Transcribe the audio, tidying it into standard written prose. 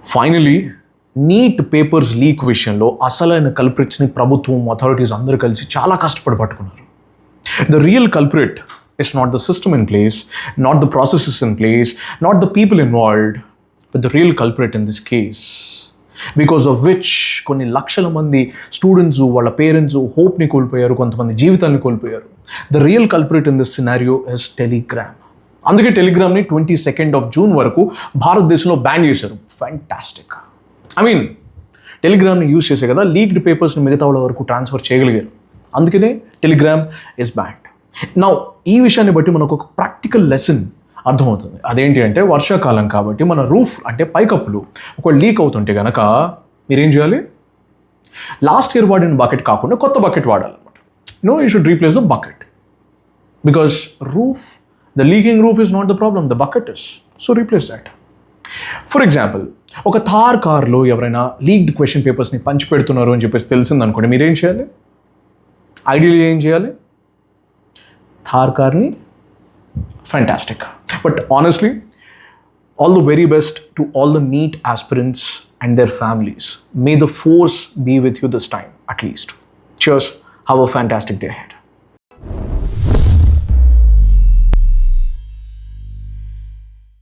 Finally neat papers leak విషయంలో అసలైన కల్ప్రిట్స్ని ప్రభుత్వం అథారిటీస్ అందరూ కలిసి చాలా కష్టపడి పట్టుకున్నారు. The real culprit is not the system in place, not the processes in place, not the people involved, but the real culprit in this case, because of which కొన్ని లక్షల మంది స్టూడెంట్స్ వాళ్ళ పేరెంట్స్ హోప్ని కోల్పోయారు, కొంతమంది జీవితాన్ని కోల్పోయారు. The real culprit in this scenario is Telegram. అందుకే టెలిగ్రామ్ని 22nd of June వరకు భారతదేశంలో బ్యాన్ చేశారు. ఫ్యాంటాస్టిక్. ఐ మీన్ టెలిగ్రామ్ని యూజ్ చేసే కదా లీక్డ్ పేపర్స్ని మిగతా వాళ్ళ వరకు ట్రాన్స్ఫర్ చేయగలిగారు. అందుకనే టెలిగ్రామ్ ఇస్ బ్యాన్డ్. నౌ ఈ విషయాన్ని బట్టి మనకు ఒక ప్రాక్టికల్ లెసన్ అర్థమవుతుంది. అదేంటి అంటే వర్షాకాలం కాబట్టి మన రూఫ్ అంటే పైకప్పులు ఒక లీక్ అవుతుంటే కనుక మీరేం చేయాలి? లాస్ట్ ఇయర్ వాడిన బకెట్ కాకుండా కొత్త బకెట్ వాడాలన్నమాట. You should replace the bucket because the leaking roof is not the problem, the bucket is. So replace that. For example, ఒక థార్ కార్లో ఎవరైనా లీక్డ్ క్వశ్చన్ పేపర్స్ని పంచి పెడుతున్నారు అని చెప్పేసి తెలిసిందనుకోండి, మీరేం చేయాలి? ఐడియల్లీ ఏం చేయాలి? థార్ కార్ని fantastic. But honestly all the very best to all the NEET aspirants and their families. May the force be with you this time, at least. Cheers. Have a fantastic day.